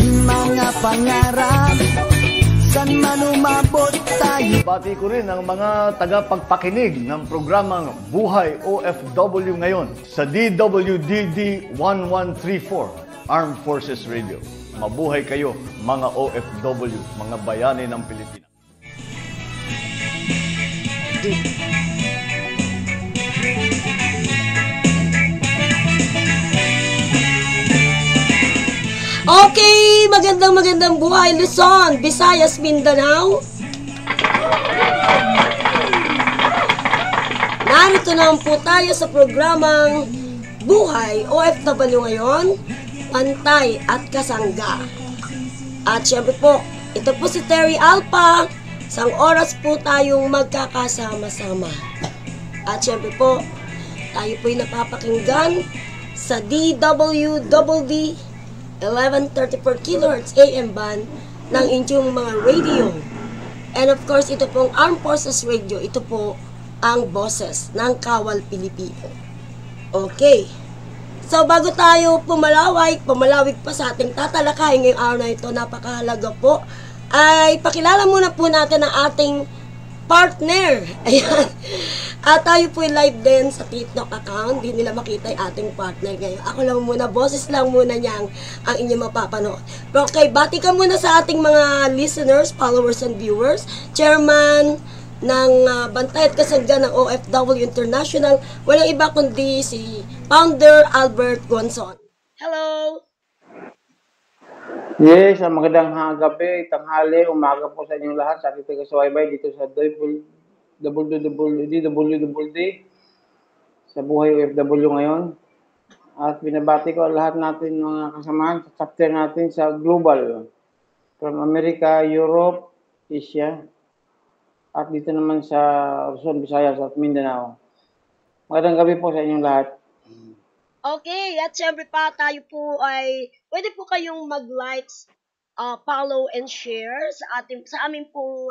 mga pangarap, san man umabot tayo. Bati ko rin ang mga tagapagpakinig ng programang Buhay OFW ngayon sa DWDD 1134 Armed Forces Radio. Mabuhay kayo mga OFW, mga bayani ng Pilipinas. Okay, magandang buhay Luzon, Visayas, Mindanao. Narito naman po tayo sa programang Buhay OFW ngayon, Pantay at Kasangga. At syempre po, ito po si Terry Alpa, isang oras po tayong magkakasama-sama. At syempre po, tayo po'y napapakinggan sa DWDD 1134 kHz AM band ng inyong mga radio. And of course, ito pong Armed Forces Radio. Ito po ang boses ng Kawal Pilipino. Okay. So, bago tayo pumalawig pa sa ating tatalakayin ngayong araw na ito, napakahalaga po, ay pakilala muna po natin ang ating partner. Ayan. At tayo po live din sa TikTok account. Hindi nila makita yung ating partner ngayon. Ako lang muna, boses lang muna niya ang inyong mapapanood. Pero okay, bati ka muna sa ating mga listeners, followers, and viewers. Chairman ng Bantay at Kasangga ng OFW International. Walang iba kundi si Founder Albert Gonzon. Hello! Yes, magandang gabi, tanghali, umaga po sa inyong lahat sa ating taga-subaybay dito sa DWD sa Buhay OFW ngayon. At binabati ko lahat natin mga kasamahan sa chapter natin sa global. From America, Europe, Asia, at dito naman sa Luzon, Visayas at Mindanao. Magandang gabi po sa inyong lahat. Okay, at syempre pa tayo po ay pwede po kayong mag-likes, follow and share sa aming pong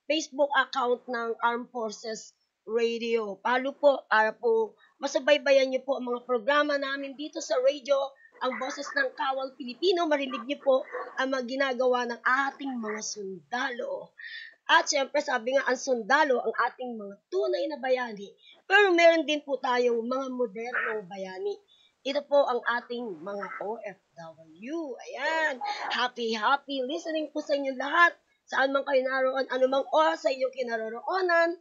Facebook account ng Armed Forces Radio. Follow po para po masubaybayan niyo po ang mga programa namin dito sa radio, ang boses ng Kawal Pilipino. Marinig niyo po ang mga ginagawa ng ating mga sundalo. At syempre sabi nga ang sundalo ang ating mga tunay na bayani. Pero meron din po tayong mga modernong bayani. Ito po ang ating mga OFW. Ayan. Happy listening po sa inyo lahat. Saan man kayo naroon, anumang oras sa inyong kinaroroonan.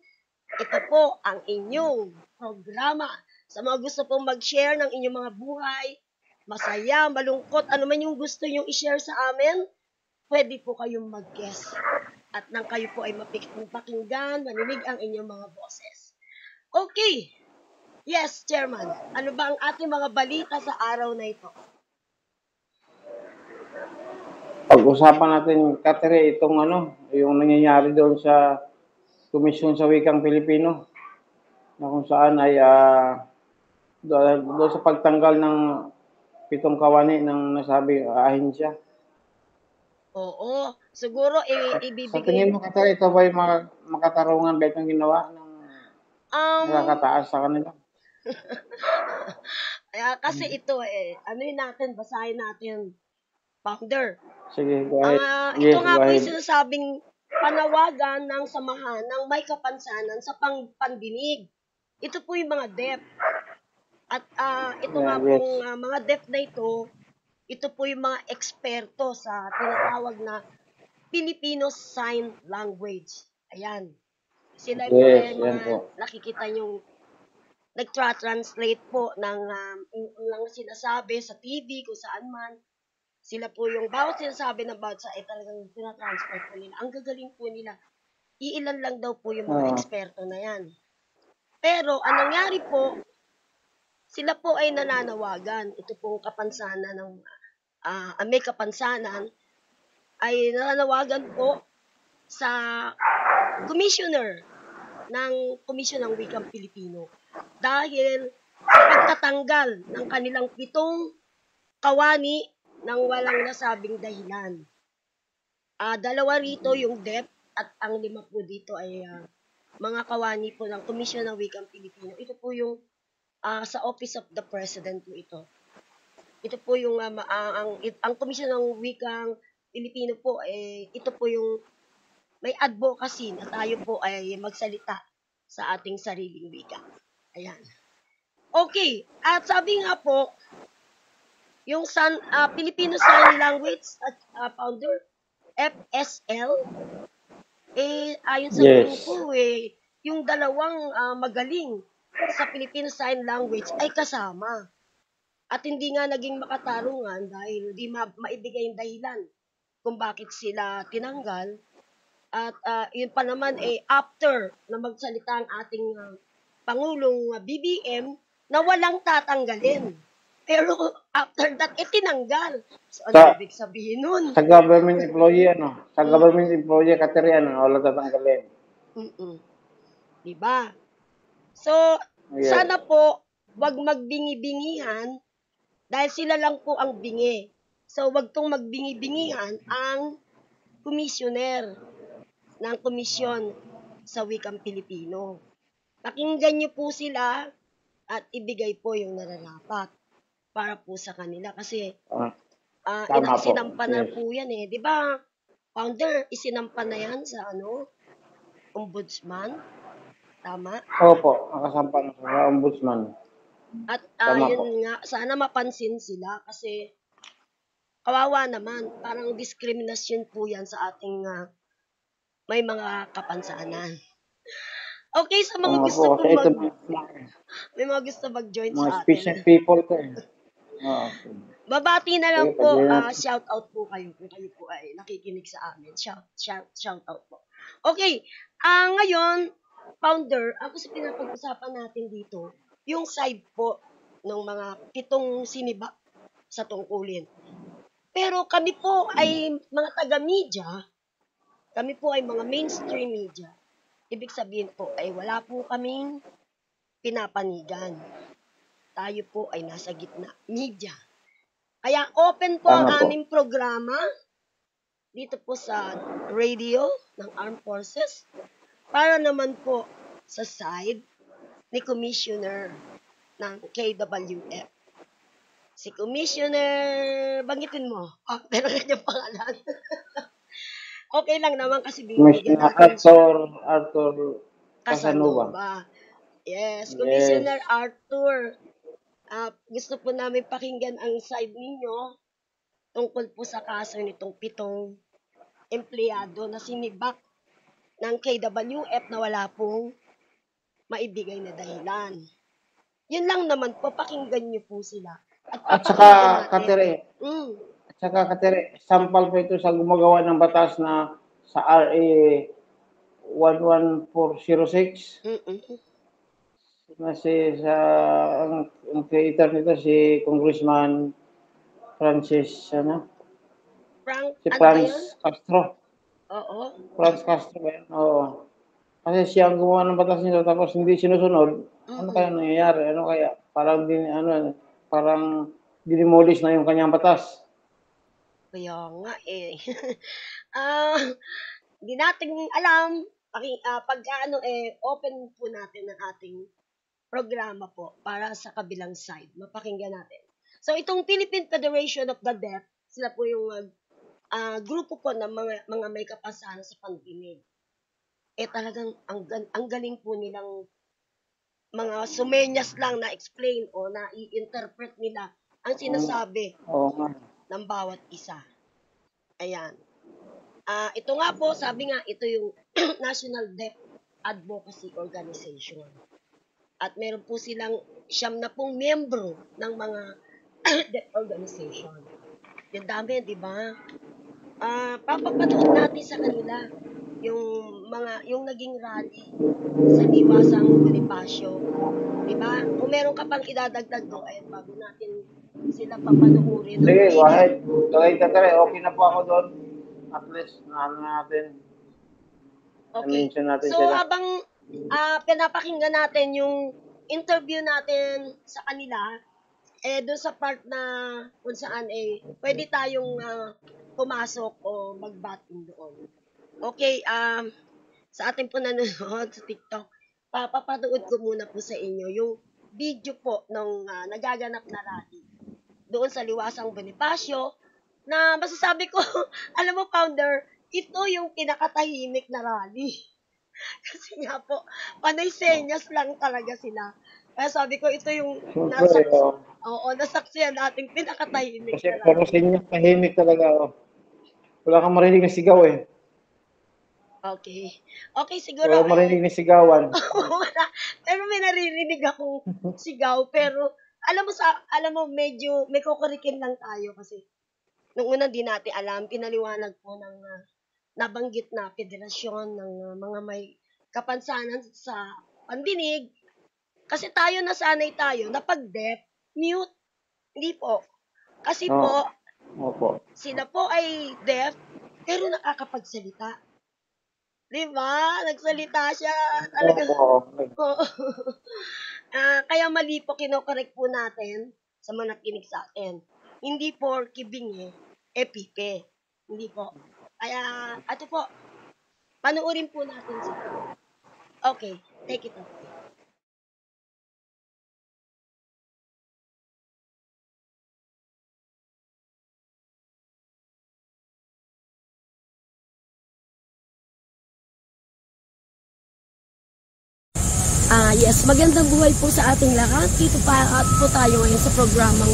Ito po ang inyong programa. Sa mga gusto pong mag-share ng inyong mga buhay, masaya, malungkot, anuman yung gusto nyong i-share sa amin, pwede po kayong mag-guest. At nang kayo po ay mapakinggan, maninig ang inyong mga boses. Okay. Yes, Chairman. Ano ba ang ating mga balita sa araw na ito? Pag-usapan natin, Kateri, itong yung nangyayari doon sa Komisyon sa Wikang Pilipino na kung saan ay doon sa pagtanggal ng 7 kawani ng nasabi ahensya. Oo. Siguro, ibibigay... Sa tingin mo, Kateri, ito ba yung makatarungan ba itong ginawa ng nakakataas sa kanila? Kasi ito basahin natin, Founder. Sige, go ahead. Ito nga po yung sinasabing panawagan ng samahan ng may kapansanan sa pandinig. Ito po yung mga DEF. At ito nga pong mga DEF na ito po yung mga eksperto sa tinatawag na Filipino Sign Language. Ayan. Sila yung nakikita yung nagtra-translate po ng sinasabi sa TV kung saan man. Sila po yung bawat sinasabi na bawat sa talagang tinatransfer po nila. Ang gagaling po nila. Iilan lang daw po yung mga eksperto na yan. Pero anong nangyari po, sila po ay nananawagan. Ito pong kapansanan ng may kapansanan ay nananawagan po sa commissioner ng Komisyon ng Wikang Pilipino dahil sa pagtatanggal ng kanilang 7 kawani ng walang nasabing dahilan. 2 rito yung DEP at ang 5 po dito ay mga kawani po ng Komisyon ng Wikang Pilipino. Ito po yung sa Office of the President po ito. Ito po yung ang Komisyon ng Wikang Pilipino po ito po yung may advocacy na tayo po ay magsalita sa ating sariling wika. Ayan. Okay, at sabi nga po yung Filipino Sign Language founder FSL ayon sa Yes. grupo yung dalawang magaling sa Filipino Sign Language ay kasama. At hindi nga naging makatarungan dahil hindi maibigay yung dahilan kung bakit sila tinanggal. At yun pa naman after na magsalita ang ating Pangulong BBM na walang tatanggalin. Pero after that, tinanggal. So, ano ibig sabihin nun? Sa government employee, Sa government employee, wala tatanggalin. Diba? So, Yes. sana po, wag magbingi-bingihan dahil sila lang po ang bingi. So, wag tong magbingi-bingihan ang komisyoner ng komisyon sa wikang Pilipino. Pakinggan niyo po sila at ibigay po yung nararapat para po sa kanila. Kasi, Tama po. isinampa na Yes. po yan Di ba, founder, isinampa na yan sa ombudsman. Tama? Opo, nakasampa na sa ombudsman. At Tama po. yun nga, sana mapansin sila kasi kawawa naman, parang diskriminasyon po yan sa ating may mga kapansanan. Okay, sa mga Tama gusto po. pong Kasi ito may mga gusto mag-join mga sa special atin. people to eh. Okay. Babati na lang Okay, po, pag-join natin. shout out po kayo kung kayo po ay nakikinig sa amin. Shout out po. Okay, ngayon, founder, ang kasi pinapag-usapan natin dito, yung side po ng mga 7 sinibak sa tungkulin. Pero kami po ay mga taga-media, kami po ay mga mainstream media. Ibig sabihin po ay wala po kaming pinapanigan. Tayo po ay nasa gitna, media. Kaya open po ang Tama po. aming programa dito po sa radio ng Armed Forces para naman po sa side ni Commissioner ng KWF. Si Commissioner, banggitin mo. Pero kanyang pangalan. Okay lang naman kasi binibigyan Commissioner natin Arthur Casanova. Yes, Yes. Commissioner Arthur. Gusto po namin pakinggan ang side ninyo tungkol po sa kaso nitong 7 empleyado na sinibak ng KWF na wala pong maibigay na dahilan. Yun lang naman po, pakinggan niyo po sila. At saka, Katere, sampal po ito sa gumagawa ng batas na sa RA 11406 na ang creator nito si Congressman Francis Castro. Oo. Franz Castro ba yan? Oo. Kasi siya ang gumawa ng batas nito tapos hindi sinusunod. Ano kaya nangyayari? Parang dinimolish na yung kanyang batas. Kaya nga hindi natin alam. Open po natin ang ating programa po para sa kabilang side. Mapakinggan natin. So, itong Philippine Federation of the Deaf, sila po yung grupo po ng mga may kapansanan sa pandinig. Talagang ang galing po nilang mga sumenyas lang na explain o na i-interpret nila ang sinasabi ng bawat isa. Ayan. Ito nga po, sabi nga, ito yung National Deaf Advocacy Organization. At meron po silang 90 miyembro ng mga deaf organization. Yung dami, di ba? Papapanood natin sa kanila yung naging rally sa Diwasang Bonifacio. Di ba? Kung meron ka pang idadagdag doon, ayun, bago natin sila papanoorin. Sige, kahit okay na po ako doon. At least, natin. Okay. Natin So, sila. habang pinapakinggan natin yung interview natin sa kanila, doon sa part na kung saan pwede tayong pumasok o mag-batting doon. Okay, sa ating po nanonood sa TikTok, papapanood ko muna po sa inyo yung video po ng nagaganap na rally doon sa Liwasang Bonifacio, na masasabi ko, alam mo, founder, ito yung pinakatahimik na rally. Kasi nga po, panay senyas lang talaga sila. Kaya sabi ko, ito yung nasaksiyan nating pinakatahimik Kasi na rally. pero sa inyo, tahimik talaga. Wala kang marinig na sigaw eh. Okay. Okay, siguro. Wala kang marinig na sigawan. Wala. Pero may naririnig akong sigaw. Pero, alam mo, medyo, may kukurikin lang tayo kasi. Nung una, di natin alam, pinaliwanag po ng nabanggit na federasyon ng mga may kapansanan sa pandinig. Kasi tayo nasanay tayo na pag deaf, mute. Hindi po. Kasi po, Opo. sila po ay deaf, pero nakakapagsalita. Diba? Nagsalita siya. Talaga. Opo. Kaya mali po, kinokorek po natin sa mga nakinig sa atin. Hindi po kibing pipe. Hindi po. Kaya, ato po, panuorin po natin siya. Okay, take it away. Yes, magandang buhay po sa ating lahat. Dito po tayo ngayon sa programang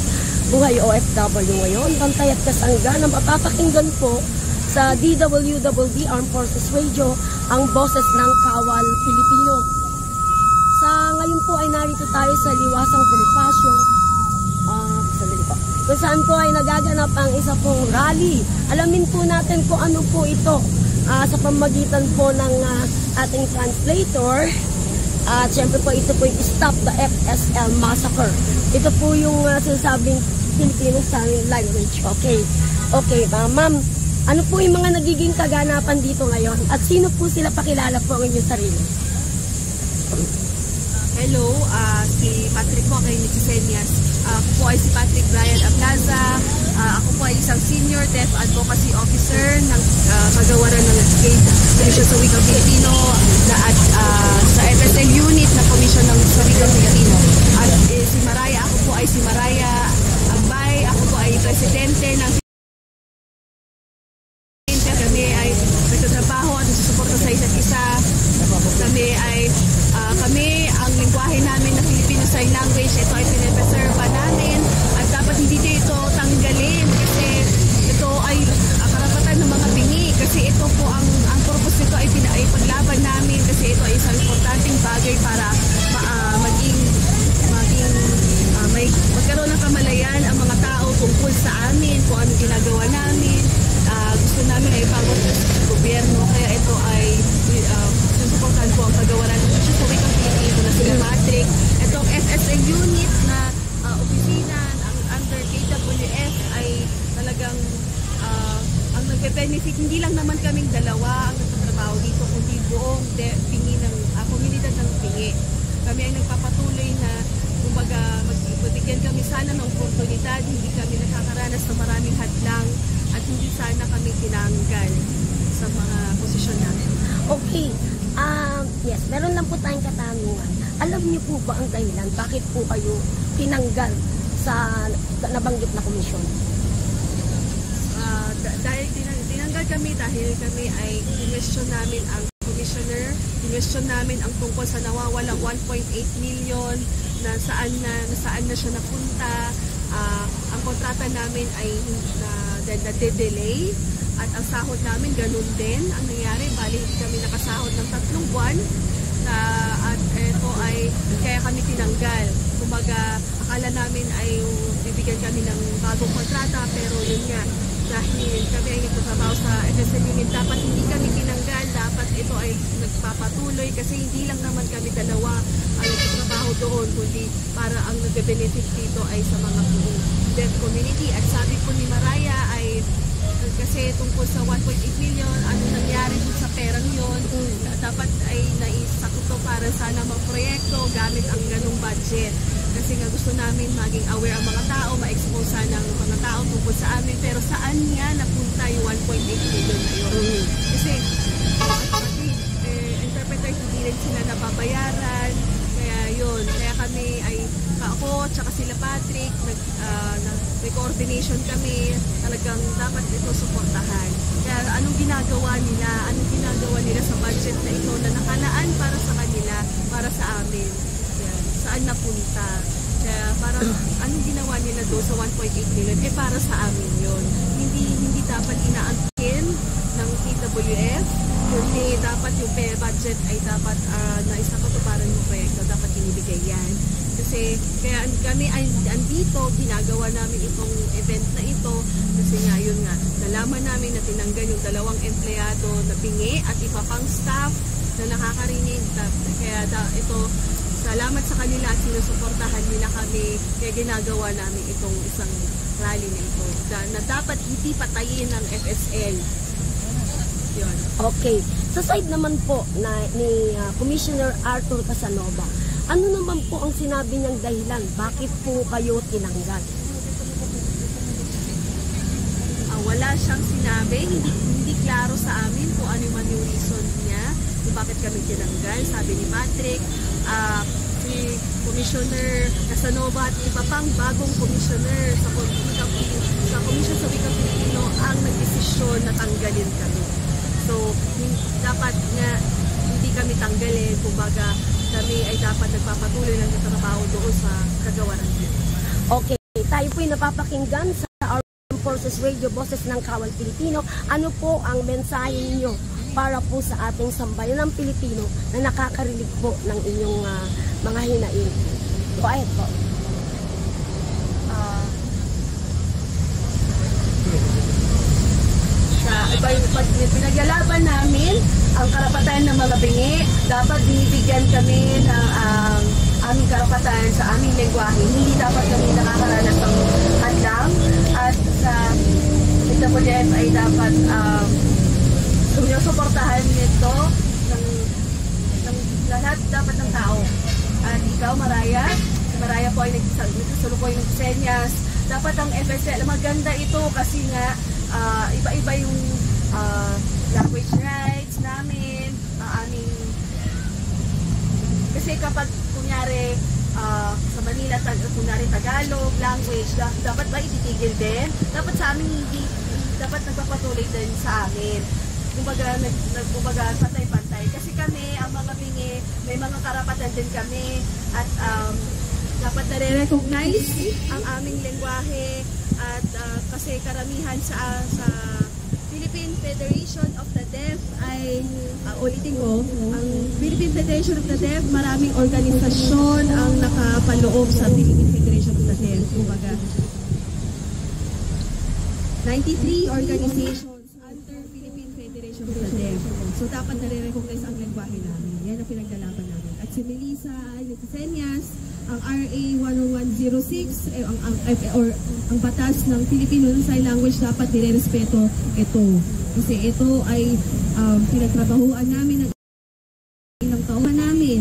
Buhay OFW ngayon. Bantay at kasangga na mapapakinggan po sa DWWD Armed Forces Radio, ang boses ng Kawal Pilipino. Sa ngayon po ay narito tayo sa Liwasang Bonifacio. Sandali po. Kung saan po ay nagaganap ang isa pong rally. Alamin po natin kung ano po ito sa pamagitan po ng ating translator. At syempre po ito po yung Stop the FSL Massacre. Ito po yung sinasabing Filipino Sign Language. Okay, ma'am. Ano po yung mga nagiging kaganapan dito ngayon? At sino po sila, pakilala po ang inyong sarili? Hello, si Patrick po kay Nicisenias. Ako po ay si Patrick Brian Ablaza. Ako po ay isang senior deaf advocacy officer ng kagawaran ng Commission sa Wikang Filipino at sa FSL unit na Commission ng sa Wikang Filipino. At si Maraya, ako po ay si Maraya Agbay. Ako po ay presidente ng kami ay nagtatrabaho at nagsusuporta sa isa't isa. Kami ang lingwahe namin na Filipino Sign Language, ito ay pinapreserva namin at dapat hindi ito tanggalin kasi ito ay karapatan ng mga bingi kasi ito po ang purpose nito ay paglaban namin kasi ito ay isang importanteng bagay para magkaroon ng kamalayan ang mga tao tungkol sa amin, kung ano ginagawa namin. Gusto namin ay pagod sa gobyerno, kaya ito ay susuportahan po ang kagawaran ng sa Wikang Filipino na sila Patrick. Itong FSL unit na opisina ang under KWF ay talagang ang nagbe-benefit. Hindi lang naman kaming dalawa ang nagtatrabaho dito, kundi buong pingi ng komunidad ng pingi. Kami ay nagpapatuloy na kumbaga magbigyan kami sana ng oportunidad, hindi kami nakakaranas ng maraming hadlang at hindi sana kami tinanggal sa mga posisyon namin. Okay. Yes, meron lang po tayong katanungan. Alam niyo po ba ang dahilan bakit po kayo tinanggal sa nabanggit na komisyon? Dahil tinanggal kami dahil kami ay question namin ang commissioner, question namin ang tungkol sa nawawalang 1.8 million na saan na siya napunta. Ang kontrata namin ay na-delay at ang sahod namin ganun din ang nangyari. Bali hindi kami nakasahod ng 3 buwan at ito ay kaya kami tinanggal. Kumbaga akala namin ay bibigyan kami ng bagong kontrata pero yun nga, dahil kami ay nagtatrabaho sa FSL unit, dapat hindi kami tinanggal, dapat ito ay nagpapatuloy kasi hindi lang naman kami dalawa ang nagtatrabaho doon, kundi para ang nagbe-benefit dito ay sa mga deaf community. At sabi po ni Maraya ay kasi tungkol sa 1.8 million, ano nangyari dun sa perang yon, dapat ay naisakot to para sana mga proyekto gamit ang ganung budget. Kasi nga gusto namin maging aware ang mga tao, ma-expose sana ang mga tao tungkol sa amin. Pero saan nga napunta yung 1.8 million na yun? Kasi interpreters hindi rin sila nababayaran. Kaya yun, yun. Kaya kami ay, ako tsaka sila Patrick, may coordination kami, talagang dapat ito suportahan. Kaya anong ginagawa nila sa budget na ito na nakalaan para sa kanila, para sa amin. Yan. Saan napunta? Kaya parang anong ginawa nila doon sa 1.8 million, para sa amin yun. Hindi dapat inaangkin ng PWF, kundi dapat yung budget ay dapat na isang katuparan ng proyekto, dapat inibigay yan. Kasi kaya kami ay andito, ginagawa namin itong event na ito kasi nga yun nga, nalaman namin na tinanggal yung 2 empleyado na pingi at iba pang staff na nakakarinig. Kaya ito, salamat sa kanila at sinusuportahan nila kami, kaya ginagawa namin itong isang rally na ito na dapat hindi patayin ng FSL. Yun. Okay. Sa side naman po ni Commissioner Arthur Casanova, ano naman po ang sinabi niyang dahilan? Bakit po kayo tinanggal? Wala siyang sinabi, hindi klaro sa amin kung ano man yung reason niya kung bakit kami tinanggal. Sabi ni Patrick, si Commissioner Casanova at iba pang bagong commissioner sa Commission sa Wikang Pilipino ang nagdesisyon na tanggalin kami. So, dapat nga hindi kami tanggalin, kumbaga kami ay dapat nagpapatuloy ng trabaho doon sa kagawaran niya. Okay, tayo po'y napapakinggan sa Armed Forces Radio, Boses ng Kawal Pilipino. Ano po ang mensahe ninyo para po sa ating sambayan ng Pilipino na nakakarinig po ng inyong mga hinain? Go ahead po. Pinaglalaban namin ang karapatan ng mga bingi, dapat binibigyan kami ng aming karapatan sa aming lengguwahe. Hindi dapat kami nakakaranas ng hadlang at sa PWF ay dapat suportahan nito ng lahat dapat ng tao. At ikaw, Maraya po ay nagsasalukoy ng senyas. Dapat ang FSL, maganda ito kasi nga iba-iba yung language rights namin, kasi kapag kunyari sa Manila, kunyari Tagalog language, dapat ba ititigil din? Dapat sa amin hindi, dapat nagpapatuloy din sa amin. Kumbaga pantay-pantay. Kasi kami, ang mga bingi, may mga karapatan din kami at dapat nare-recognize ang aming lengguwahe at kasi karamihan sa Philippine Federation of the Deaf ay, ulitin ko, ang Philippine Federation of the Deaf, maraming organisasyon ang nakapaloob sa Philippine Federation of the Deaf. Kumbaga, 93 organizations under Philippine Federation of the Deaf. So, dapat nare-recognize ang lengguwahe namin. Yan ang pinaglalaban namin. At si Melissa ay nagsisenyas, ang RA 10106 ang batas ng Filipino Sign Language dapat nire-respeto ito. Kasi ito ay pinagtrabahuan namin ng ilang taon namin.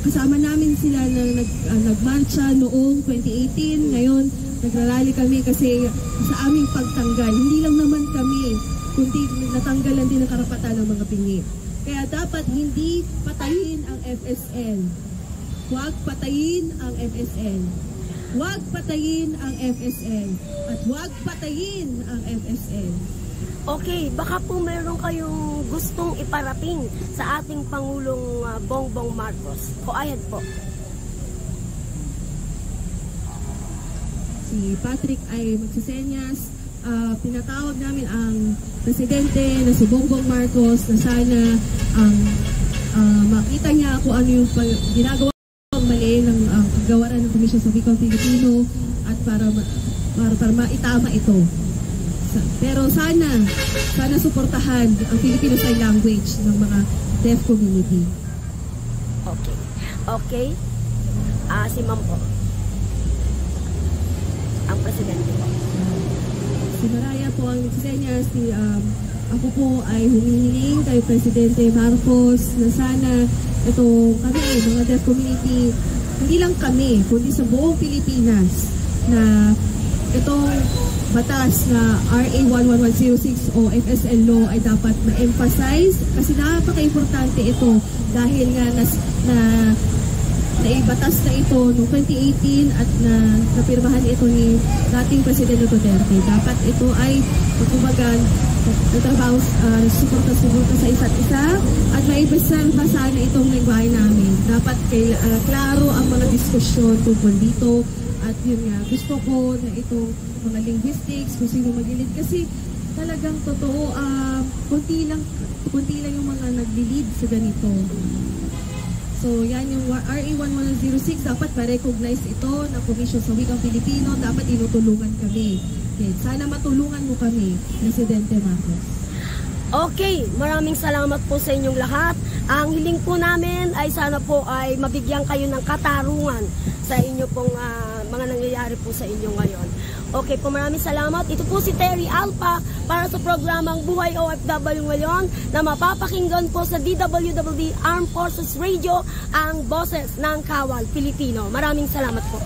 Kasama namin sila na nagmarcha noong 2018. Ngayon, nagrarally kami kasi sa aming pagtanggal. Hindi lang naman kami, kundi natanggalan din ang karapatan ng mga bingi. Kaya dapat hindi patayin ang FSL. Huwag patayin ang FSL. Huwag patayin ang FSL. At huwag patayin ang FSL. Okay, baka po meron kayong gustong iparating sa ating Pangulong Bongbong Marcos. Go ahead po. Si Patrick ay magsisenyas. Pinatawag namin ang presidente na si Bongbong Marcos na sana makita niya kung ano yung ginagawa mali ng kagawaran ng Komisyon sa Wikang Pilipino at para maitama ito. Pero sana suportahan ang Filipino Sign Language ng mga deaf community. Okay. Si Ma'am po. Ang presidente po. Si Maraya po ang nagsisenyas. Ako po ay humihiling kay Presidente Marcos na sana ito kami, mga deaf community, hindi lang kami, kundi sa buong Pilipinas na itong batas na RA 11106 o FSL law ay dapat ma-emphasize kasi napaka-importante ito dahil nga naibatas na ito noong 2018 at napirmahan ito ni dating Presidente Duterte. Dapat ito ay kumbaga nagtrabaho, suporta sa isa't isa at maibasalba sana itong lingwahe namin. Dapat klaro ang mga diskusyon tungkol dito at yun nga, gusto ko na itong mga linguistics, kung sino magilid kasi talagang totoo, kunti lang yung mga nag-lead sa ganito. So, yan yung RA 1106, dapat ma-recognize ito ng Commission sa Wikang Pilipino, dapat inutulungan kami. Okay, sana matulungan mo kami, Presidente Marcos. Okay, maraming salamat po sa inyong lahat. Ang hiling po namin ay sana po ay mabigyan kayo ng katarungan sa inyo pong mga nangyayari po sa inyo ngayon. Okay po, maraming salamat. Ito po si Terry Alpa para sa programang Buhay OFW ngayon na mapapakinggan po sa DWWD Armed Forces Radio, ang boses ng Kawal Pilipino. Maraming salamat po.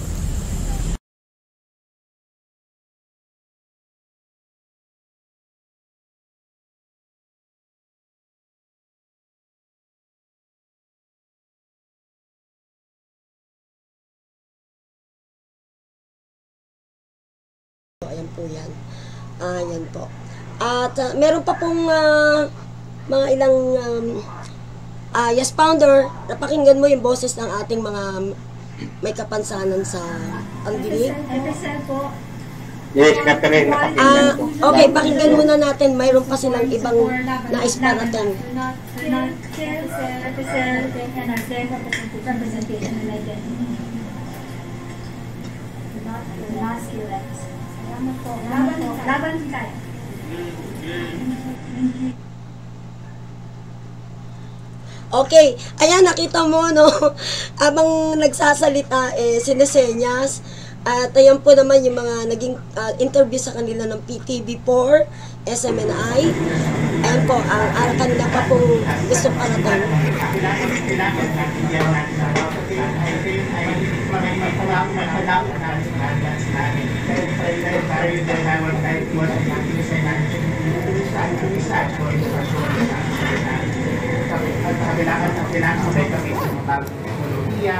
Ayan po yan. Ayan po. At meron pa pong mga ilang yes, Founder, napakinggan mo yung boses ng ating mga may kapansanan sa pandinig. Yes, Catherine, napakinggan ko. Okay, pakinggan muna natin. Mayroon pa silang ibang nais parating. Laban tayo. Okay, ayan, nakita mo, no? Abang nagsasalita, sinesenyas. At ayan po naman yung mga naging interview sa kanila ng PTV4, SMNI. Ayan po, ang kanila pa pong gusto parating. Kailangan kami sa mga bagong teknolohiya,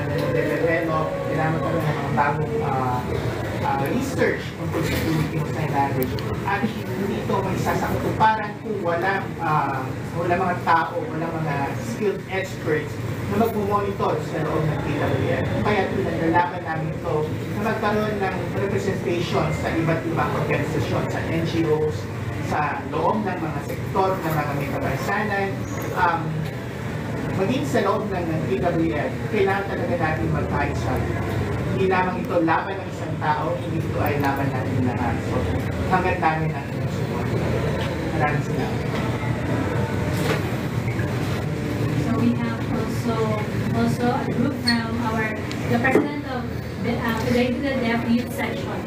nade-develop, kailangan kami ng mga bagong research tungkol sa Filipino Sign Language. At hindi ito magsasakatuparan kung walang mga tao, walang mga skilled experts na mag-monitor sa loob ng PWF. Kaya pinagdalaman namin ito na magkaroon ng representation sa iba't ibang organisasyon, sa NGOs, sa loob ng mga sektor ng mga may kapansanan, maging sa loob ng PWF, kailangan talaga natin magkaisa. Hindi lamang ito laban ng isang tao, hindi ito ay laban natin lahat. So, hanggang namin natin ang support. Maraming salamat. So we have also a group from the president of the Deaf Youth Section.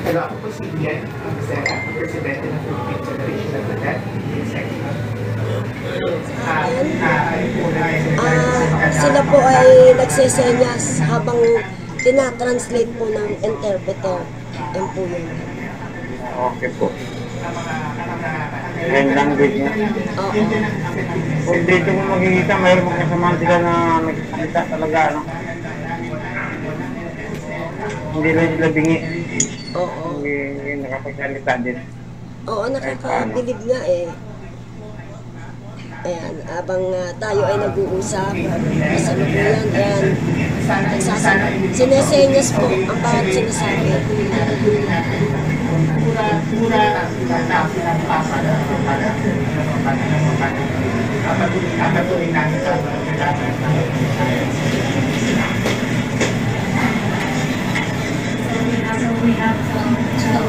Hello, ako po si Ian Becerra, ang presidente ng Philippine Federation of the Deaf Youth Section. Sila po ay nagsesenyas habang tinatranslate po ng interpreter. Yan po yun. Okay po. Yung language niya. Oo. Kung dito mo makikita, mayroon mga kasamahan sila na nagsasalita talaga, ano? Hindi lang sila bingi. Oo. Hindi nakapagsalita din. Oo, nakakabilib nga eh. Ayan, abang tayo ay nag-uusap, kasalukuyan, ayan, nagsasabi. Sinesenyas po ang bawat sinasabi.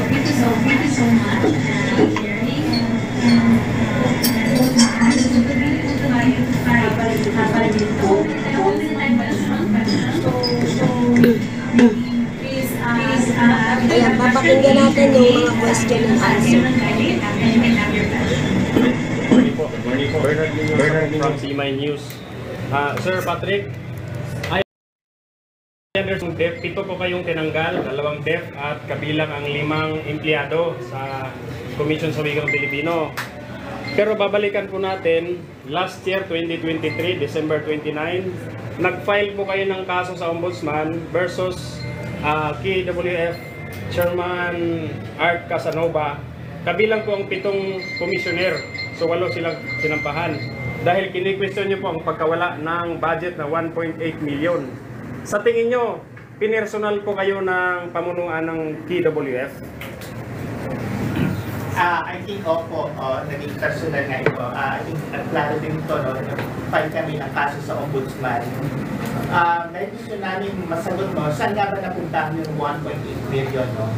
Thank you so much for sharing Ayan, papakinggan natin yung mga question and answer. Morning po. Bernard from CMI News. Sir Patrick, pito po kayong tinanggal, 2 deaf at kabilang ang 5 empleyado sa Commission sa Wikang Pilipino. Pero babalikan po natin, last year 2023, December 29, nag-file po kayo ng kaso sa Ombudsman versus KWF Chairman Art Casanova. Kabilang po ang 7 commissioner. So 8 silang sinampahan. Dahil kini-question nyo po ang pagkawala ng budget na 1.8 million. Sa tingin nyo, pinersonal po kayo ng pamunuan ng KWF? I think opo, naging personal nga ito. I think klaro din ito, no, nag-file kami ng kaso sa Ombudsman. Dahil gusto namin masagot, no, saan nga ba napuntahan yung 1.8 million, no?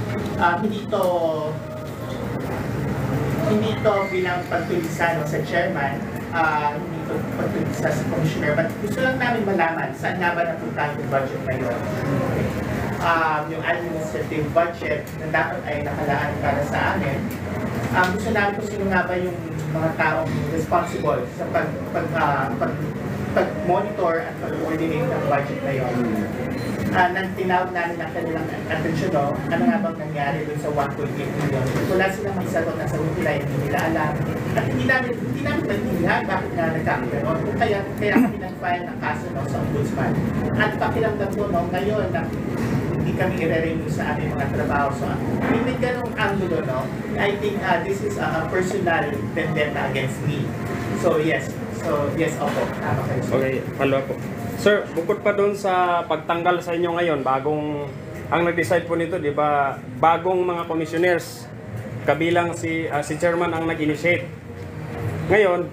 Hindi ito bilang pagtulisa, no, sa chairman, hindi ito pagtulisa sa commissioner, but gusto lang namin malaman saan nga ba napuntahan yung budget na yun. Yung administrative budget na dapat ay nakalaan para sa amin. Gusto namin kung sino nga ba yung mga taong responsible sa pag-monitor at pag-coordinate ng budget na yun. Nang tinawag namin ang kanilang atensyon, no, ano nga bang nangyari dun sa 1.8 million. Wala silang may sagot na sagot nila, hindi nila alam. At hindi namin maintindihan bakit nga nagkakaroon. Kaya kami nag-file ng kaso, no, sa Ombudsman. At pakiramdam ko, no, ngayon na hindi kami i-renew sa aming mga trabaho. So, may ganong angulo, no? I think this is a personal vendetta against me. So, yes. Opo. Tama kayo. Okay, follow up po. Sir, bukod pa doon sa pagtanggal sa inyo ngayon, ang nag-decide po nito, di ba, bagong mga commissioners, kabilang si chairman ang nag-initiate. Ngayon,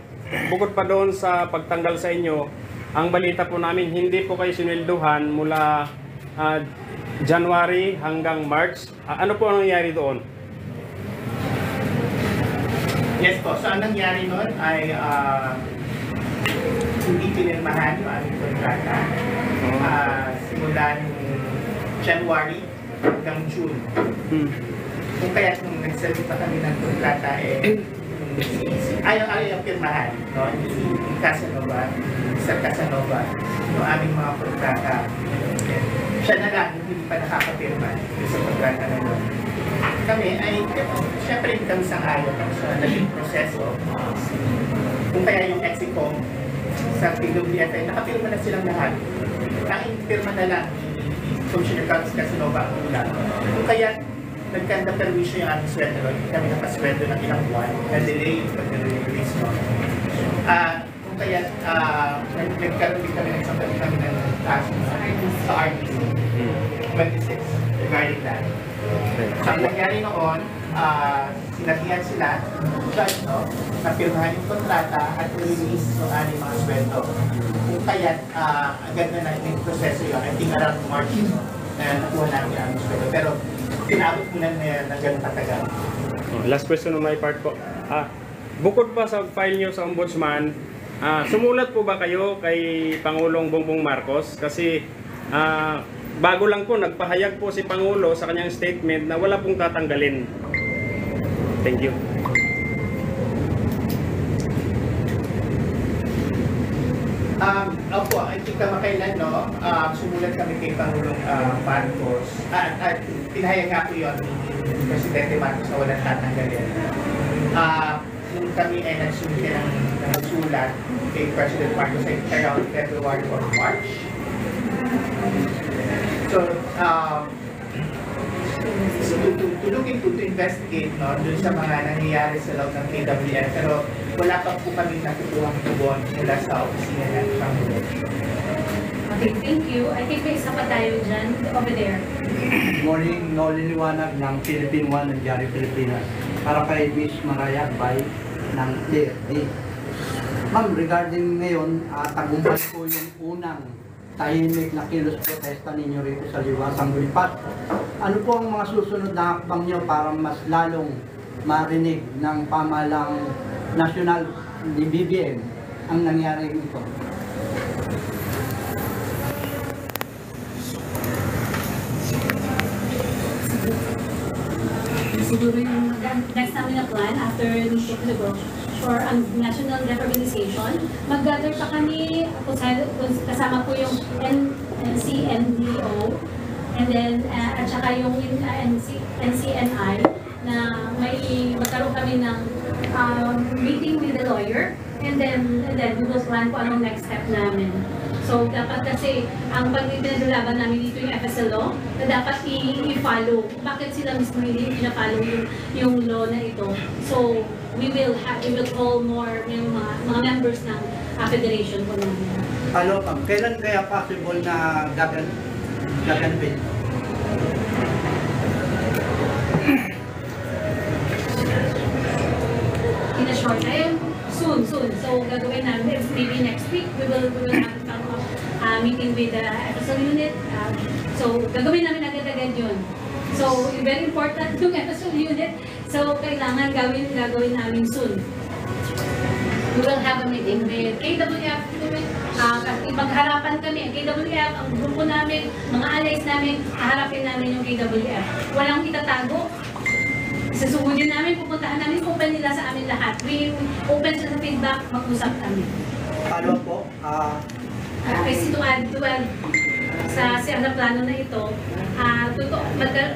bukod pa doon sa pagtanggal sa inyo, ang balita po namin, hindi po kayo sinwelduhan mula January hanggang March. Ano po ang nangyari doon? Yes po. So, ang nangyari noon ay hindi pinirmahan yung aming kontrata. Simula January hanggang June. Kung kaya nung nagsalit pa kami ng kontrata, ayaw yung pirmahan. No? Yung Casanova, Mr. Casanova, yung aming mga kontrata. Siya na lang, hindi pa nakakapirma sa kontrata na yun. Kami ay, syempre hindi kami sang-ayon sa naging proseso. Kung kaya yung Exicom sa PWF ay nakapirma na silang lahat. Ang pirma na lang ni Commissioner Casanova ang ulang. Kung kaya nagkanda-perwisyo yung aming sweldo, hindi kami napasweldo ng ilang buwan, na-delay yung pag-release mo. Kung kaya nagkaroon din kami ng kaso sa RTC 26 regarding that. Ang nangyari noon, sinabihan sila, judge, no, napirmahan yung kontrata at release ng aming mga sweldo. Kung kaya agad na yung proseso yun, I think around March na nakuha namin ang sweldo. Pero tinabot mo na ganun katagal. Last question on my part po. Bukod pa sa file nyo sa Ombudsman, sumulat po ba kayo kay Pangulong Bongbong Marcos? Kasi bago lang po, nagpahayag po si Pangulo sa kanyang statement na wala pong tatanggalin. Thank you. Opo, I think kamakailan, no, sumulat kami kay Pangulong Marcos. At pinahayag nga po yun ni Presidente Marcos na walang tatanggalin. Nung kami ay nagsumite ng sulat kay President Marcos ay around February or March. So, to look into, to investigate, no, dun sa mga nangyayari sa loob ng KWF, pero wala pa po kami nakukuhang tubon mula sa opisina ng Pangulo. Okay, thank you. I think may isa pa tayo dyan, over there. Good morning, Noli Liwanag ng Philippine One ng Diary Pilipinas. Para kay Miss Maraya Bay ng TFD. Ma'am, regarding ngayon, tagumpay po yung unang tahimik na kilos protesta ninyo rito sa Liwasang Lipat. Ano po ang mga susunod na hakbang nyo para mas lalong marinig ng pamahalang nasyonal ni BBM ang nangyari ito? Siguro yung next namin na plan after the for ang national reorganization, mag-gather pa kami, kasama po yung NCNDO, and then at saka yung NCNI, na may magkaroon kami ng meeting with the lawyer, and then we will plan kung anong next step namin. So, dapat kasi, ang pag-pinaglaban namin dito yung FSLO, na dapat i-follow. Bakit sila mismo hindi pina-follow yung law na ito? So, we will call more yung mga members ng federation po namin. Ano, kailan kaya possible na gaganapin? In a short time, soon. So, gagawin namin, maybe next week, we will have a meeting with the FSL unit. So, gagawin namin agad-agad yun. So, very important yung FSL unit. So, kailangan gagawin namin soon. We will have a meeting with KWF. Ipagharapan kami ang KWF, ang grupo namin, mga allies namin, haharapin namin yung KWF. Walang itatago. Susugudin namin, pupuntahan namin, open nila sa amin lahat. We open sa feedback, mag-usap kami. Follow po? Kasi to add sa plano na ito,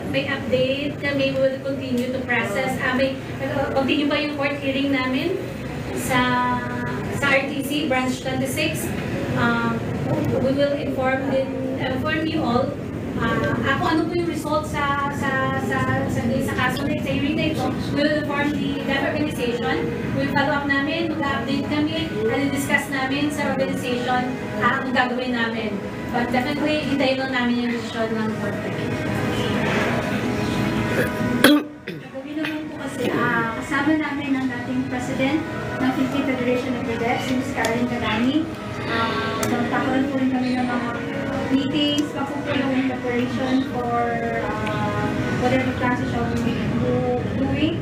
may update kami, we will continue to process. Continue pa yung court hearing namin sa RTC, branch 26. We will inform you all kung ano po yung result sa kaso na sa hearing na ito. We will inform the organization. We will follow up namin, mag-update kami, and discuss namin sa organization ang gagawin namin. But definitely, hintayin lang namin yung decision ng court. Gagawin naman po kasi kasama namin ang dating president ng Philippine Federation of Cadets, si Ms. Caroline Cadani. Nagkakaroon po rin kami ng mga meetings, papupulong preparation for whatever classes shall we be doing.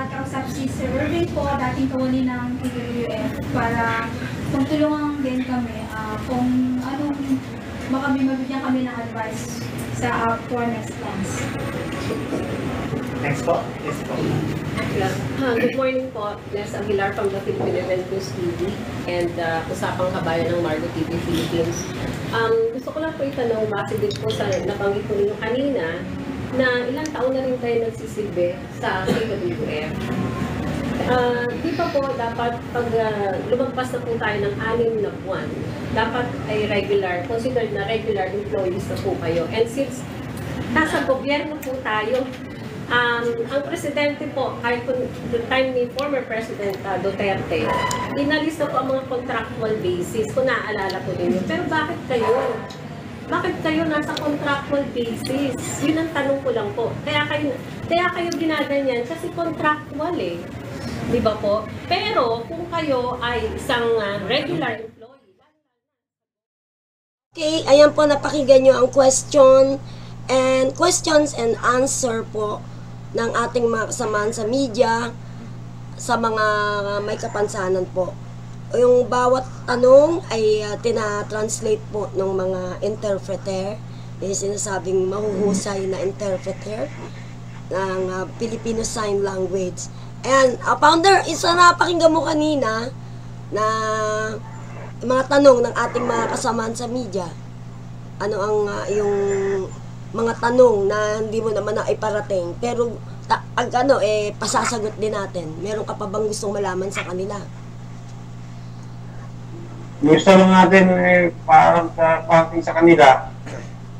Kausap si Sir Irving po, dating kawali ng KWF, para tulungan din kami kung anong mabigyan kami ng advice sa for next plans. Next po. Next po. Good morning po. Les Aguilar from the Philippine Event News TV and Usapang Kabayan ng Margo TV Philippines. Gusto ko lang po itanong, base din po sa nabanggit po ninyo kanina, na ilang taon na rin tayo nagsisilbi sa KWF. Di ba po dapat pag lumagpas na po tayo ng 6 na buwan, dapat ay regular, considered na regular employees na po kayo. And since nasa gobyerno po tayo, ang presidente po, kahit the time ni former President Duterte, inalista po ang mga contractual basis, kung naaalala po ninyo. Pero bakit kayo? Bakit kayo nasa contractual basis? Yun ang tanong ko lang po. Kaya kayo ginaganyan kasi contractual eh. Di ba po? Pero kung kayo ay isang regular employee. Okay, ayan po, napakinggan nyo ang questions and answer po ng ating mga kasamahan sa media, sa mga may kapansanan po. Yung bawat tanong ay tina-translate po ng mga interpreter, yung sinasabing mahuhusay na interpreter ng Filipino Sign Language. And founder, isa na pakinggan mo kanina na mga tanong ng ating mga kasamahan sa media. Ano ang yung mga tanong na hindi mo naman na iparating, pero pag pasasagot din natin. Meron ka pa bang gustong malaman sa kanila? Gusto lang natin parang sa kanila,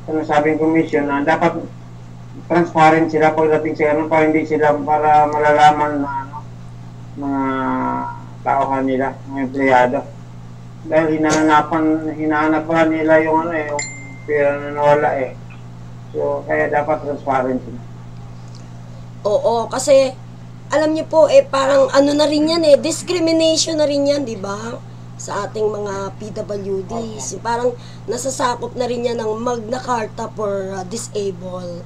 sinasabing commission na dapat transparent sila pagdating sa ano, para hindi sila para malalaman na mga tao kanila, mga empleyado. Dahil hinahanap pa nila yung yung pera na nawala eh. So, kaya dapat transparent sila. Oo, kasi alam niyo po parang ano na rin yan discrimination na rin yan, di ba? Sa ating mga PWDs. Parang nasasakop na rin yan ng Magna Carta for disabled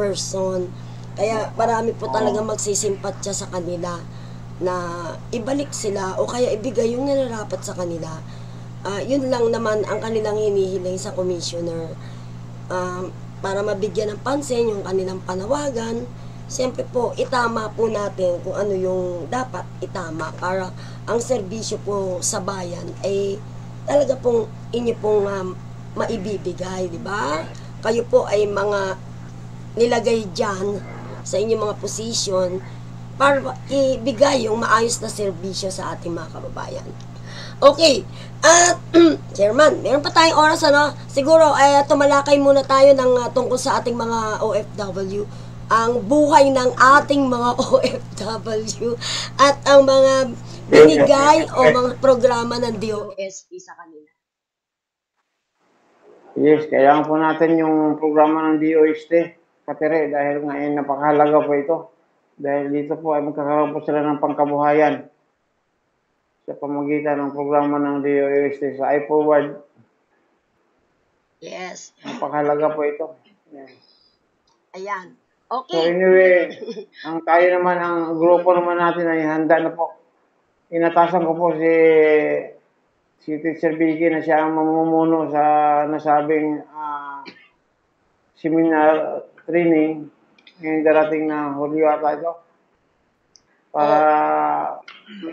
person. Kaya marami po talaga magsisimpatya sa kanila na ibalik sila o kaya ibigay yung nararapat sa kanila. Yun lang naman ang kanilang hinihiling sa commissioner. Para mabigyan ng pansin yung kanilang panawagan, siyempre po, itama po natin kung ano yung dapat itama para ang serbisyo po sa bayan ay talaga pong inyo pong maibibigay, di ba? Kayo po ay mga nilagay dyan sa inyong mga position para ibigay yung maayos na serbisyo sa ating mga kababayan. Okay, at Chairman, meron pa tayong oras, ano? Siguro, tumalakay muna tayo ng tungkol sa ating mga OFW, ang buhay ng ating mga OFW, at ang mga binigay o mga programa ng DOST sa kanila. Yes, kailangan po natin yung programa ng DOST, Katere, dahil ngayon napakahalaga po ito. Dahil dito po ay magkakaroon po sila ng pangkabuhayan sa pamagitan ng programa ng DOST sa iForward. Yes. Napakahalaga po ito. Yes. Ayan. So Okay. anyway, ang tayo naman, ang grupo naman natin ay handa na po. Inatasan ko po si Teacher Vicky na siya ang mamumuno sa nasabing seminar training ngayong darating na Hulyo ata ito. Para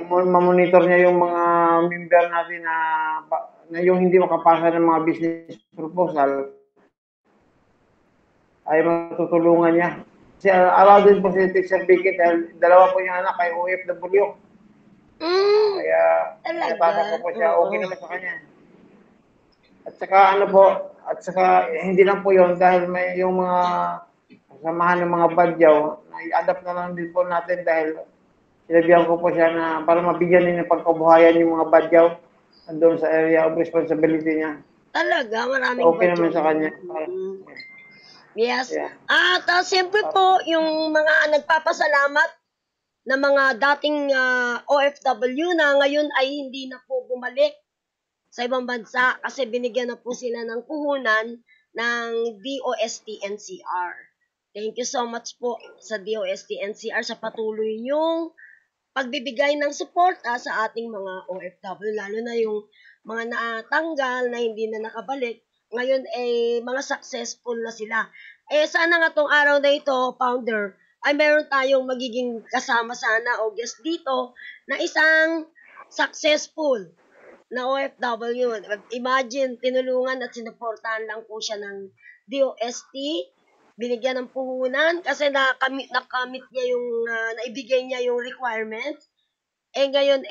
mamonitor niya yung mga member natin na yung hindi makapasa ng mga business proposal ay matutulungan niya. Kasi araw din po si Teacher Vicky dahil dalawa po yung anak ay OFW. Kaya natasa po siya, okay naman sa kanya. At saka at saka hindi lang po yun dahil may yung mga kasamahan ng mga badyaw, i-adapt na lang din po natin dahil sinabihan ko po siya na para mabigyan din ng pagkabuhayan yung mga badyaw doon sa area of responsibility niya. Talaga, maraming okay naman sa kanya. Yes. Yeah. At siyempre po, yung mga nagpapasalamat na mga dating OFW na ngayon ay hindi na po bumalik sa ibang bansa kasi binigyan na po sila ng puhunan ng DOST-NCR. Thank you so much po sa DOST-NCR sa patuloy yung pagbibigay ng suporta sa ating mga OFW, lalo na yung mga natanggal na hindi na nakabalik. Ngayon mga successful na sila. Sana nga tong araw na ito, Founder, ay meron tayong magiging kasama sana o guest dito na isang successful na OFW. Imagine, tinulungan at sinuportahan lang po siya ng DOST, binigyan ng puhunan kasi nakamit niya yung, naibigay niya yung requirement. Ngayon,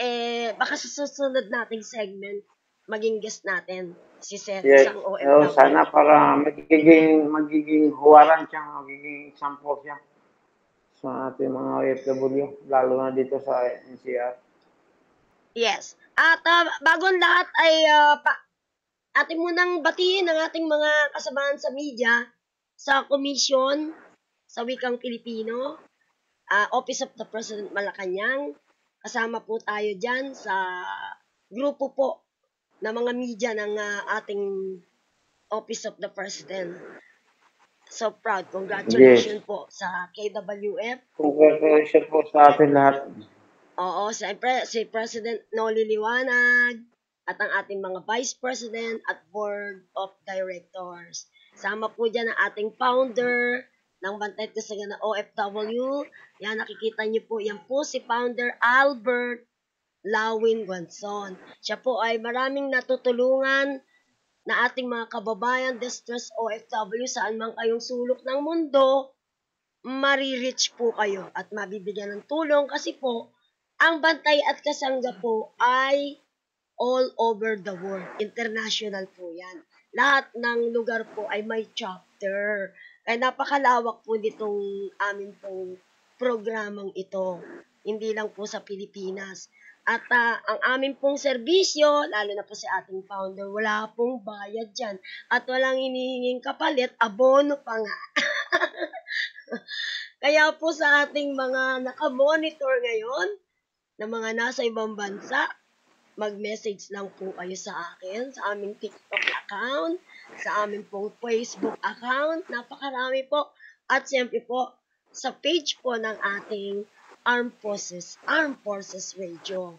baka sa susunod nating segment, maging guest natin si Seth, yes. isang OFW. Sana para magiging huwaran siya, magiging example siya sa ating mga OFW, lalo na dito sa NCR. Yes. At bagong lahat ay ating munang batiin ang ating mga kasamahan sa media, sa Komisyon sa Wikang Pilipino, Office of the President Malacanang. Kasama po tayo dyan sa grupo po na mga media ng ating Office of the President. So proud. Congratulations po sa KWF. Congratulations po sa atin lahat. Oo, si President Noli Liwanag at ang ating mga Vice President at Board of Directors. Sama po dyan ang ating founder ng Bantay Kasagana OFW. Yan, nakikita niyo po, yan po si Founder Albert Lawin Guanzon. Siya po ay maraming natutulungan na ating mga kababayan, distress OFW, saan man kayong sulok ng mundo, marireach po kayo at mabibigyan ng tulong kasi po, ang Bantay at Kasangga po ay all over the world. International po yan. Lahat ng lugar po ay may chapter. Kaya napakalawak po nitong amin pong programang ito. Hindi lang po sa Pilipinas. At ang amin pong serbisyo, lalo na po sa ating founder, wala pong bayad dyan. At walang hinihinging kapalit, abono pa nga. Kaya po sa ating mga nakamonitor ngayon, na mga nasa ibang bansa, mag-message lang po kayo sa akin, sa aming TikTok account, sa aming pong Facebook account, napakarami po. At siyempre po, sa page po ng ating Armed Forces Radio.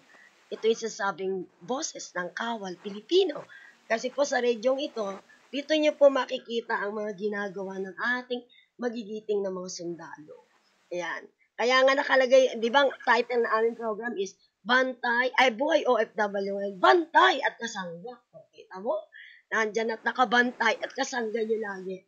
Ito yung sasabing boses ng Kawal Pilipino. Kasi po sa radyong ito, dito nyo po makikita ang mga ginagawa ng ating magigiting na mga sundalo. Ayan. Kaya nga nakalagay, di ba, title ng aming program is Bantay, ay Buhay OFW, Bantay at Kasangga. Okay, tamo? nandyan at nakabantay at kasangga nyo lagi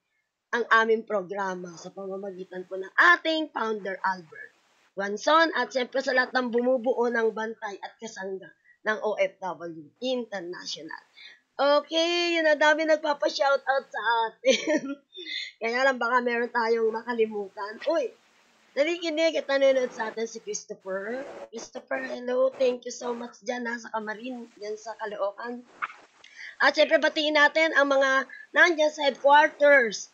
ang aming programa sa pamamagitan po ng ating founder Albert Guanzon at siyempre sa lahat ng bumubuo ng bantay at kasangga ng OFW International. Okay, yun na dami nagpapa-shoutout sa atin. Kaya lang baka meron tayong makalimutan. Uy, narikinig at nanonood sa atin si Christopher. Christopher, hello. Thank you so much dyan sa Kamarin, dyan sa Caloocan. At syempre batiin natin ang mga nandyan sa headquarters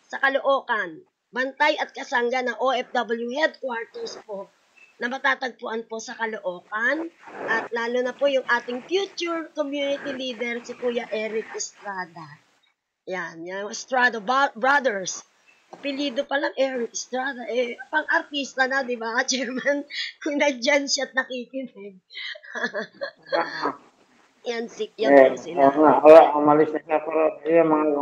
sa Caloocan. Bantay at kasangga ng OFW headquarters po na matatagpuan po sa Caloocan. At lalo na po yung ating future community leader, si Kuya Eric Estrada. Yan, yung Estrada Brothers. Apelido pa lang, Eric Estrada. Pang-artista na, di ba, Chairman? Kung nandyan siya at nakikinig. Yan po sila. Umalis na siya, pero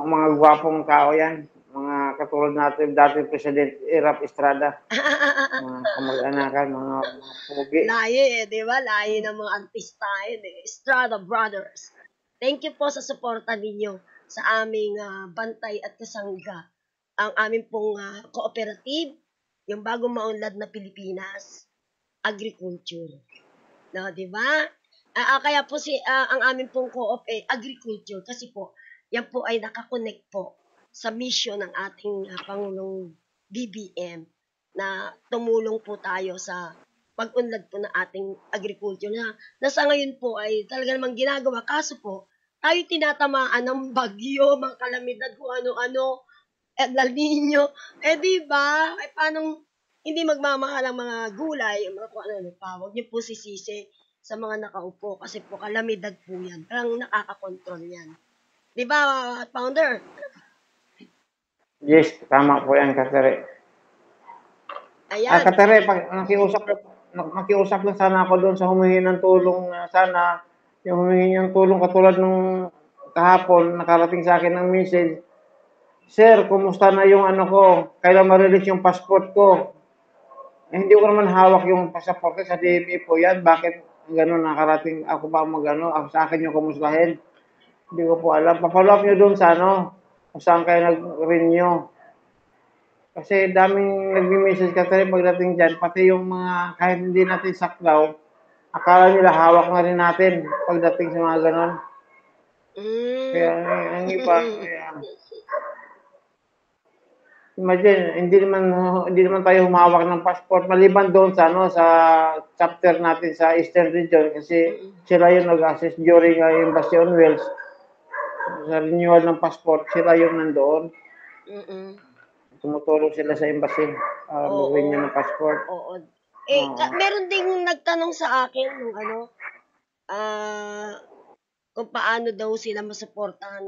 mga gwapong tao yan. Mga katulad natin, dating President Erap Estrada. Mga kamag-anakan, mga pugi. Layo di ba? Layo ng mga artista yun Estrada Brothers. Thank you po sa suporta ninyo sa aming bantay at kasangga. Ang aming pong cooperative, yung bagong maunlad na Pilipinas, agriculture. No, di ba? Kaya po ang aming pong co-op agriculture kasi po, yan po ay nakakonect po sa mission ng ating Pangulong BBM na tumulong po tayo sa pag-unlad po ng ating agriculture na sa ngayon po ay talaga namang ginagawa. Kaso po, tayo tinatamaan ng bagyo, mga kalamidad, kung ano-ano, El Nino. Di ba? Paano hindi magmamahal ang mga gulay, mga kung ano pa, huwag niyo po sisisi sa mga nakaupo kasi po kalamidad po yan. Parang nakakakontrol yan. Di ba, Founder? Yes, tama po yan, Katere. Ayan. Katere, nakiusap lang sana ako doon sa humingi ng tulong. Sana yung humingi ng tulong katulad nung kahapon, nakarating sa akin ng message. Sir, kumusta na yung ko? Kailan ma-release yung passport ko? Hindi ko naman hawak yung passport ko sa DMA po yan. Bakit gano'n nakarating? Ako ba sa akin yung kumustahin? Hindi ko po alam. Papalop nyo doon sa kung saan kayo nag-renew. Kasi daming nag-message ka tayo pagdating dyan, pati yung mga kahit hindi natin saklaw, akala nila hawak na rin natin pagdating sa mga ganon. Kaya ang iba, imagine, hindi naman tayo humawak ng passport maliban doon sa sa chapter natin sa Eastern Region kasi sila yung nag-assist during Embassy on Wheels. Sa renewal ng passport, sila yung nandoon. Tumutulong sila sa embassy mag-renew ng passport. Oo. Meron ding nagtanong sa akin nung kung paano daw sila masuportahan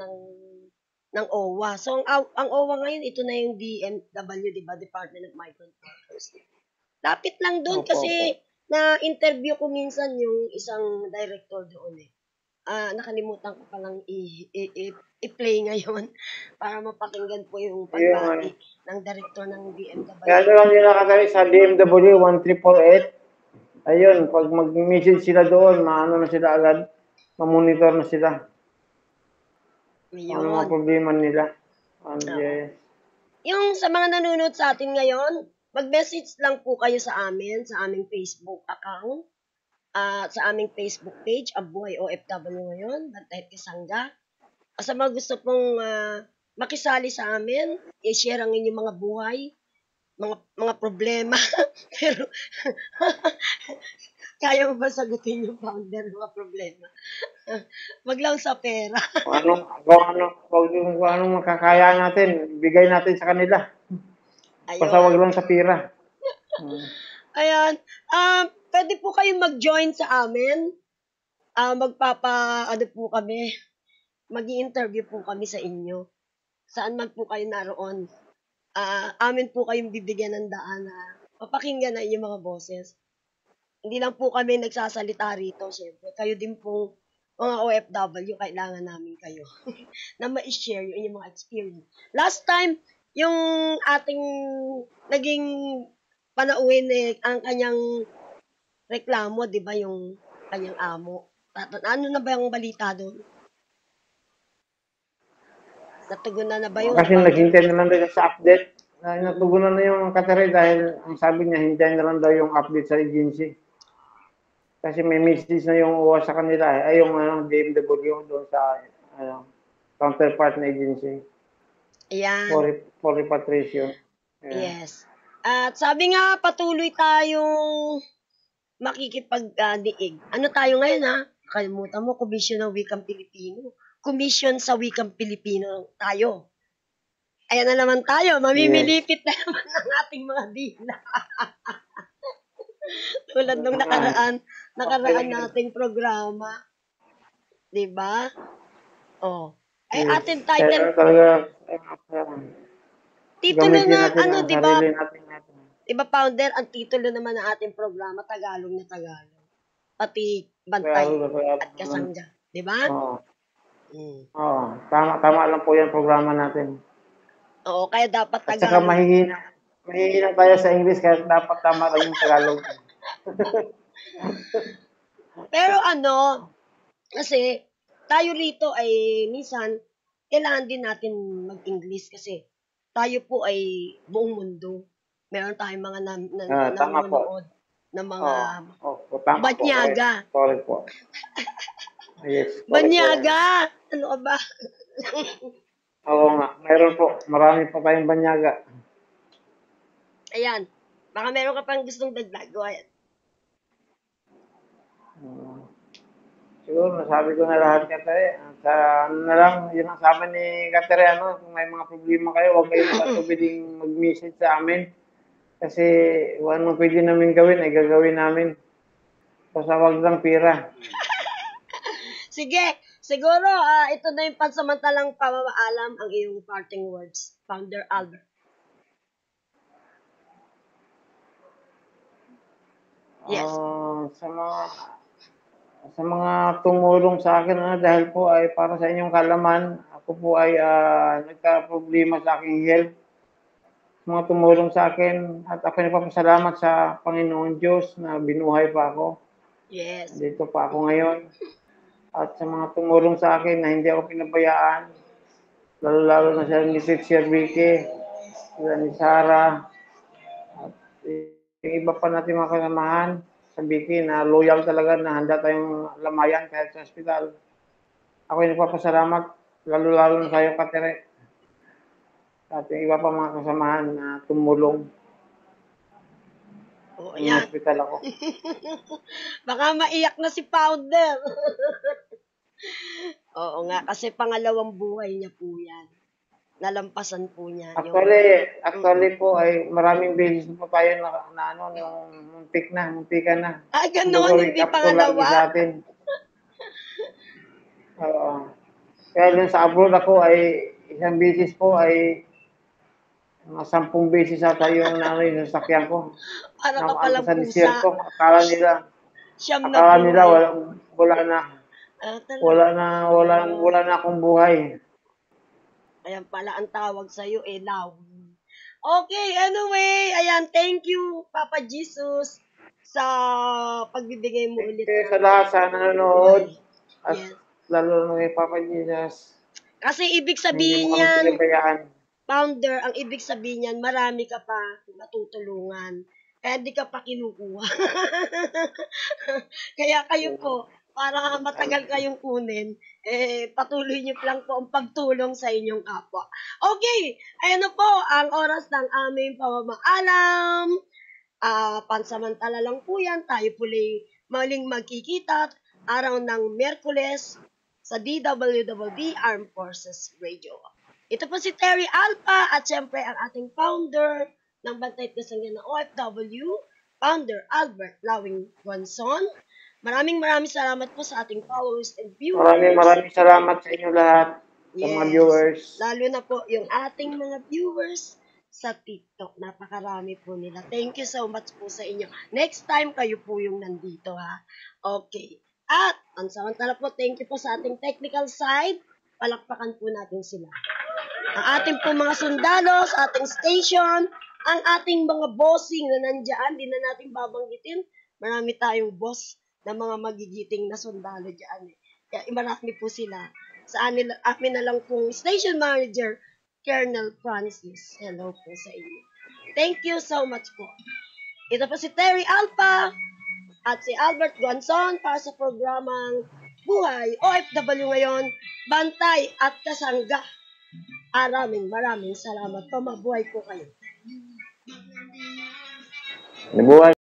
ng OWA. So, ang OWA ngayon, ito na yung DMW, di ba? Department of Migrant Workers. Lapit lang doon kasi na-interview ko minsan yung isang director doon nakalimutan ko palang i-play ngayon para mapakinggan po yung pagbati ng director ng DMW. Kaya lang nyo nakatali sa DMW 1348. Ayun, pag mag-message sila doon, na sila agad, mamonitor na sila. Ano mga problema nila. Yes. Yung sa mga nanonood sa atin ngayon, mag-message lang po kayo sa amin, sa aming Facebook account. Sa aming Facebook page, Buhay OFW ngayon, Bantay at Kasangga. Sa mga gusto pong makisali sa amin, i-share ang inyong mga buhay, mga problema. Pero, kaya mo ba sagutin yung founder mga problema? Wag lang sa pera. Kung anong makakaya natin, bigay natin sa kanila. Basta wag lang sa pera. Ayan. Pwede po kayong mag-join sa amin. Po kami. Mag-i-interview po kami sa inyo. Saan man po kayo naroon. Amin po kayong bibigyan ng daan na papakinggan na inyong mga boses. Hindi lang po kami nagsasalita rito, syempre. Kayo din po, mga OFW, kailangan namin kayo na ma-share yung inyong mga experience. Last time, yung ating naging panauhin ang kanyang reklamo, di ba, yung kanyang amo. Ano na ba yung balita doon? Natugunan na ba yun? Kasi naghintay na lang daw sa update. Natugunan na yung Catherine dahil ang sabi niya, hintay na lang daw yung update sa agency. Kasi may message na yung uwa sa kanila, ay yung DMW doon sa counterpart na agency. Ayan. For repatriation. Yes. At sabi nga, patuloy tayong makikipag-diig. Ano tayo ngayon, ha? Kalimutan mo, Commission ng Wikang Pilipino. Commission sa Wikang Pilipino tayo. Ayan na naman tayo. Mamimilipit na naman ng ating mga dila. Tulad nung nakaraan nating programa. Diba? Oh. Ay, ating title. Titulo na, ano, diba? Diba, Founder, ang titulo naman ng ating programa, Tagalog na Tagalog. Pati bantay at kasangga. Diba? Oo. Tama lang po yung programa natin. Oo, kaya dapat Tagalog. At saka mahihina tayo sa English, kaya dapat tama lang yung Tagalog. Pero ano, kasi tayo rito ay minsan, kailangan din natin mag-English kasi tayo po ay buong mundo. Meron tayong mga nanonood ng mga banyaga. Sorry po. Yes, banyaga! Ano ka ba? Oo nga, meron po. Marami pa tayong banyaga. Ayan. Baka meron ka pang gustong dagdag. Go ahead. Siguro, nasabi ko na lahat, Katere. Sa ano na lang, yun ang sabi ni Katere, kung may mga problema kayo, huwag kayo nakatubiling mag-message sa amin. Kasi ano pwede namin gawin, ay gagawin namin. Basta wag lang pira. Sige, siguro, ito na yung pansamantalang pamamaalam ang iyong parting words, Founder Albert. Yes. Sa mga tumulong sa akin, dahil po ay para sa inyong kalaman, ako po ay nagka-problema sa aking health. Mga tumulong sa akin at ako nagpapasalamat sa Panginoon Diyos na binuhay pa ako. Yes. Dito pa ako ngayon. At sa mga tumulong sa akin na hindi ako pinabayaan, lalo-lalo na siya ni Sir Vicky, sila ni Sarah, at yung iba pa natin mga kasamahan sa Vicky na loyal talaga na handa tayong lamayan kahit sa hospital. Ako ay nagpapasalamat, lalo-lalo na sa iyo, Katere. At yung iba pa mga kasamahan na tumulong. Oh, ayan. Hospital ako. Baka maiyak na si Founder. Oo nga, kasi pangalawang buhay niya po yan. Nalampasan po niya. Actually po ay maraming beses po tayo na yung muntikan na. Ah, gano'n, hindi pangalawa? Sa atin. Oo. Kaya dun sa abroad ako ay isang beses po ay mga 10 beses ata yung nasakyan ko. Para ka palang sa pusa. desierto. Akala nila wala na akong buhay. Ayan pala ang tawag sa'yo, love. Okay, anyway, ayan, thank you, Papa Jesus, sa pagbibigay mo ulit. Thank you sa lahat sa nanonood. At lalo na kay Papa Jesus. Kasi ibig sabihin yan, Founder, ang ibig sabihin yan, marami ka pa matutulungan. Kaya di ka pa kinukuha. Kaya kayo po, para matagal kayong kunin, patuloy niyo lang po ang pagtulong sa inyong kapwa. Okay, ayan na po ang oras ng aming pamamaalam. Pansamantala lang po yan. Tayo muling magkikita araw ng Miyerkules sa DWWD Armed Forces Radio. Ito po si Terry Alpa at syempre ang ating founder ng Bantay at Kasangyan na OFW, Founder Albert Lawing Guanzon. Maraming salamat po sa ating followers and viewers. Maraming salamat sa inyo lahat, sa mga viewers. Lalo na po yung ating mga viewers sa TikTok. Napakarami po nila. Thank you so much po sa inyo. Next time, kayo po yung nandito, ha? Okay. At, pansamantala po, thank you po sa ating technical side. Palakpakan po natin sila. Ang ating po mga sundalo sa ating station, ang ating mga bossing na nandiyan, di na natin babanggitin. Marami tayong boss na mga magigiting na sundalo dyan. Kaya marami po sila. sa amin na lang pong Station Manager, Colonel Francis. Hello po sa inyo. Thank you so much po. Ito po si Terry Alpa at si Albert Guanzon para sa programang Buhay OFW ngayon, Bantay at Kasangga. Maraming salamat po. Mabuhay po kayo. Nabuhay.